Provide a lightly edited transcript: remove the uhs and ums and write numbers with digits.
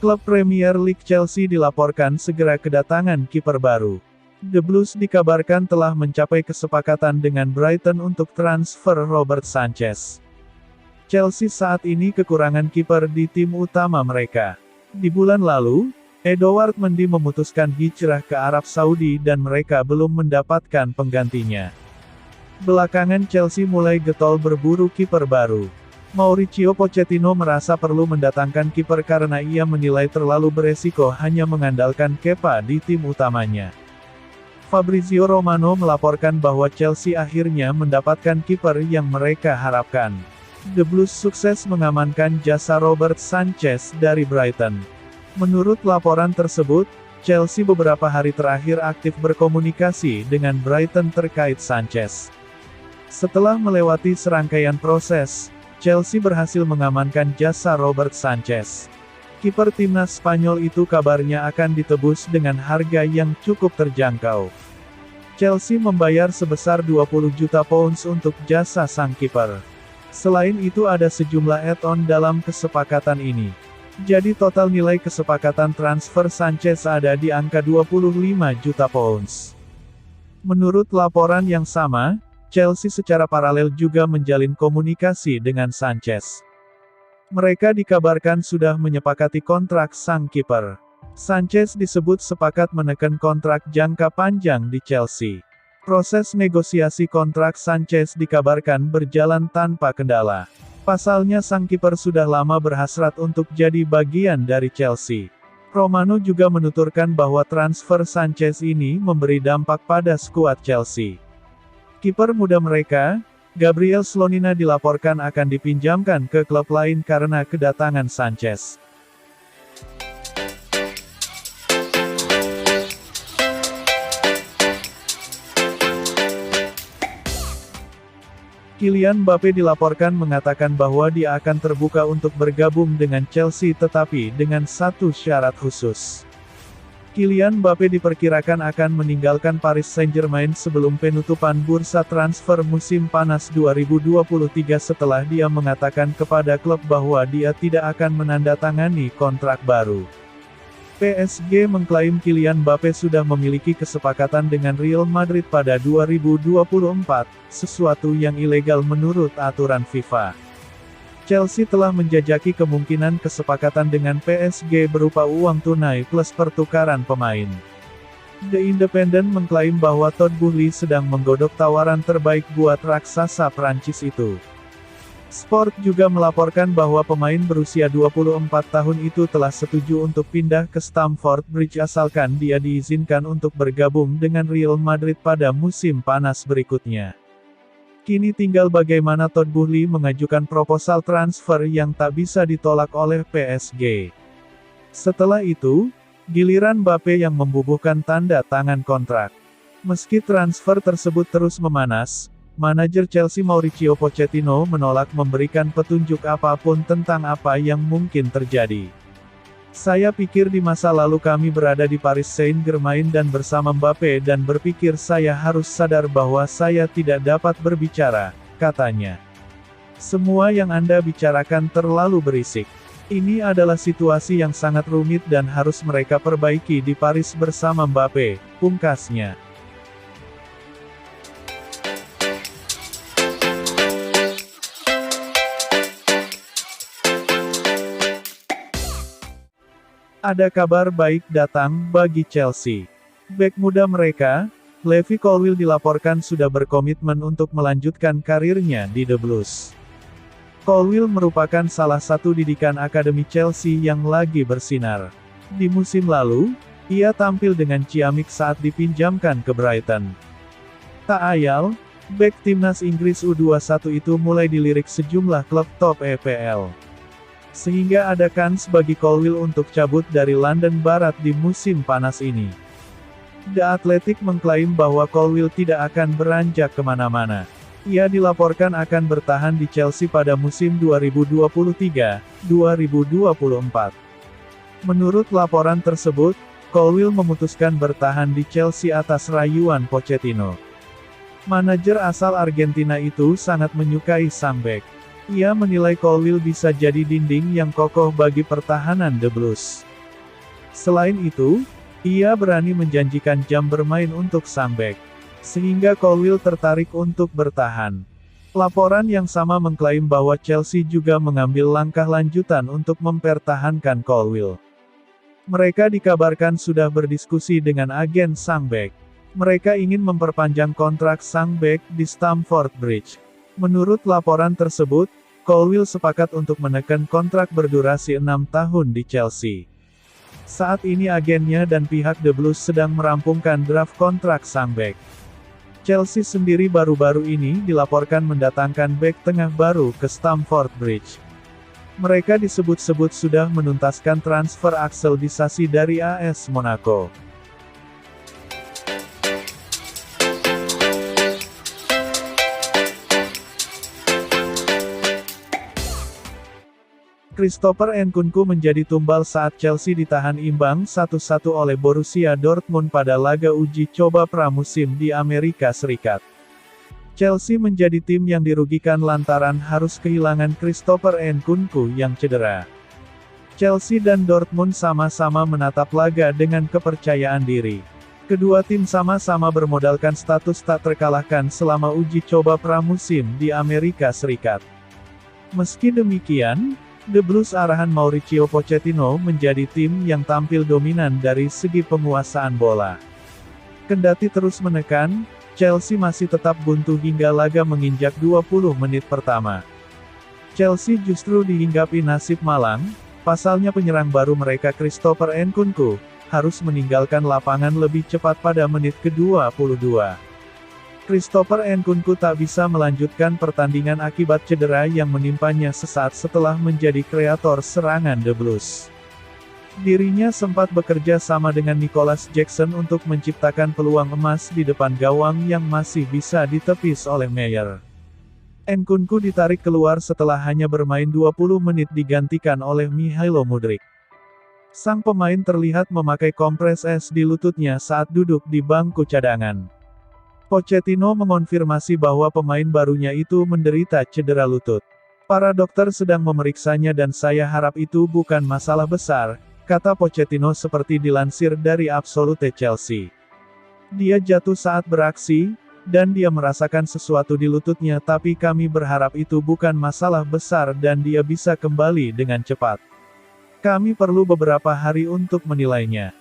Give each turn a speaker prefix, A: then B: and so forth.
A: Klub Premier League Chelsea dilaporkan segera kedatangan kiper baru. The Blues dikabarkan telah mencapai kesepakatan dengan Brighton untuk transfer Robert Sanchez. Chelsea saat ini kekurangan kiper di tim utama mereka. Di bulan lalu, Edouard Mendy memutuskan hijrah ke Arab Saudi dan mereka belum mendapatkan penggantinya. Belakangan Chelsea mulai getol berburu kiper baru. Mauricio Pochettino merasa perlu mendatangkan kiper karena ia menilai terlalu beresiko hanya mengandalkan Kepa di tim utamanya. Fabrizio Romano melaporkan bahwa Chelsea akhirnya mendapatkan kiper yang mereka harapkan. The Blues sukses mengamankan jasa Robert Sanchez dari Brighton. Menurut laporan tersebut, Chelsea beberapa hari terakhir aktif berkomunikasi dengan Brighton terkait Sanchez. Setelah melewati serangkaian proses, Chelsea berhasil mengamankan jasa Robert Sanchez. Kiper timnas Spanyol itu kabarnya akan ditebus dengan harga yang cukup terjangkau. Chelsea membayar sebesar 20 juta pounds untuk jasa sang kiper. Selain itu ada sejumlah add-on dalam kesepakatan ini. Jadi total nilai kesepakatan transfer Sanchez ada di angka 25 juta pounds. Menurut laporan yang sama, Chelsea secara paralel juga menjalin komunikasi dengan Sanchez. Mereka dikabarkan sudah menyepakati kontrak sang kiper. Sanchez disebut sepakat menekan kontrak jangka panjang di Chelsea. Proses negosiasi kontrak Sanchez dikabarkan berjalan tanpa kendala. Pasalnya sang kiper sudah lama berhasrat untuk jadi bagian dari Chelsea. Romano juga menuturkan bahwa transfer Sanchez ini memberi dampak pada skuad Chelsea. Kiper muda mereka, Gabriel Slonina dilaporkan akan dipinjamkan ke klub lain karena kedatangan Sanchez. Kylian Mbappe dilaporkan mengatakan bahwa dia akan terbuka untuk bergabung dengan Chelsea tetapi dengan satu syarat khusus. Kylian Mbappe diperkirakan akan meninggalkan Paris Saint-Germain sebelum penutupan bursa transfer musim panas 2023 setelah dia mengatakan kepada klub bahwa dia tidak akan menandatangani kontrak baru. PSG mengklaim Kylian Mbappe sudah memiliki kesepakatan dengan Real Madrid pada 2024, sesuatu yang ilegal menurut aturan FIFA. Chelsea telah menjajaki kemungkinan kesepakatan dengan PSG berupa uang tunai plus pertukaran pemain. The Independent mengklaim bahwa Todd Boehly sedang menggodok tawaran terbaik buat raksasa Prancis itu. Sport juga melaporkan bahwa pemain berusia 24 tahun itu telah setuju untuk pindah ke Stamford Bridge asalkan dia diizinkan untuk bergabung dengan Real Madrid pada musim panas berikutnya. Kini tinggal bagaimana Todd Boehly mengajukan proposal transfer yang tak bisa ditolak oleh PSG. Setelah itu, giliran Mbappe yang membubuhkan tanda tangan kontrak. Meski transfer tersebut terus memanas, manajer Chelsea Mauricio Pochettino menolak memberikan petunjuk apapun tentang apa yang mungkin terjadi. Saya pikir di masa lalu kami berada di Paris Saint-Germain dan bersama Mbappe dan berpikir saya harus sadar bahwa saya tidak dapat berbicara, katanya. Semua yang Anda bicarakan terlalu berisik. Ini adalah situasi yang sangat rumit dan harus mereka perbaiki di Paris bersama Mbappe, pungkasnya. Ada kabar baik datang bagi Chelsea. Bek muda mereka, Levi Colwill dilaporkan sudah berkomitmen untuk melanjutkan karirnya di The Blues. Colwill merupakan salah satu didikan akademi Chelsea yang lagi bersinar. Di musim lalu, ia tampil dengan ciamik saat dipinjamkan ke Brighton. Tak ayal, bek timnas Inggris U21 itu mulai dilirik sejumlah klub top EPL. Sehingga ada kans bagi Colwill untuk cabut dari London Barat di musim panas ini. The Athletic mengklaim bahwa Colwill tidak akan beranjak kemana-mana. Ia dilaporkan akan bertahan di Chelsea pada musim 2023-2024. Menurut laporan tersebut, Colwill memutuskan bertahan di Chelsea atas rayuan Pochettino. Manajer asal Argentina itu sangat menyukai sang bek. Ia menilai Colwill bisa jadi dinding yang kokoh bagi pertahanan The Blues. Selain itu, ia berani menjanjikan jam bermain untuk sang bek, sehingga Colwill tertarik untuk bertahan. Laporan yang sama mengklaim bahwa Chelsea juga mengambil langkah lanjutan untuk mempertahankan Colwill. Mereka dikabarkan sudah berdiskusi dengan agen sang bek. Mereka ingin memperpanjang kontrak sang bek di Stamford Bridge. Menurut laporan tersebut, Colwill sepakat untuk menekan kontrak berdurasi 6 tahun di Chelsea. Saat ini agennya dan pihak The Blues sedang merampungkan draft kontrak sang bek. Chelsea sendiri baru-baru ini dilaporkan mendatangkan bek tengah baru ke Stamford Bridge. Mereka disebut-sebut sudah menuntaskan transfer Axel Disasi dari AS Monaco. Christopher Nkunku menjadi tumbal saat Chelsea ditahan imbang 1-1 oleh Borussia Dortmund pada laga uji coba pramusim di Amerika Serikat. Chelsea menjadi tim yang dirugikan lantaran harus kehilangan Christopher Nkunku yang cedera. Chelsea dan Dortmund sama-sama menatap laga dengan kepercayaan diri. Kedua tim sama-sama bermodalkan status tak terkalahkan selama uji coba pramusim di Amerika Serikat. Meski demikian, The Blues arahan Mauricio Pochettino menjadi tim yang tampil dominan dari segi penguasaan bola. Kendati terus menekan, Chelsea masih tetap buntu hingga laga menginjak 20 menit pertama. Chelsea justru dihinggapi nasib malang, pasalnya penyerang baru mereka Christopher Nkunku harus meninggalkan lapangan lebih cepat pada menit ke-22. Christopher Nkunku tak bisa melanjutkan pertandingan akibat cedera yang menimpanya sesaat setelah menjadi kreator serangan The Blues. Dirinya sempat bekerja sama dengan Nicholas Jackson untuk menciptakan peluang emas di depan gawang yang masih bisa ditepis oleh Meyer. Nkunku ditarik keluar setelah hanya bermain 20 menit digantikan oleh Mihailo Mudryk. Sang pemain terlihat memakai kompres es di lututnya saat duduk di bangku cadangan. Pochettino mengonfirmasi bahwa pemain barunya itu menderita cedera lutut. Para dokter sedang memeriksanya dan saya harap itu bukan masalah besar, kata Pochettino seperti dilansir dari Absolute Chelsea. Dia jatuh saat beraksi, dan dia merasakan sesuatu di lututnya tapi kami berharap itu bukan masalah besar dan dia bisa kembali dengan cepat. Kami perlu beberapa hari untuk menilainya.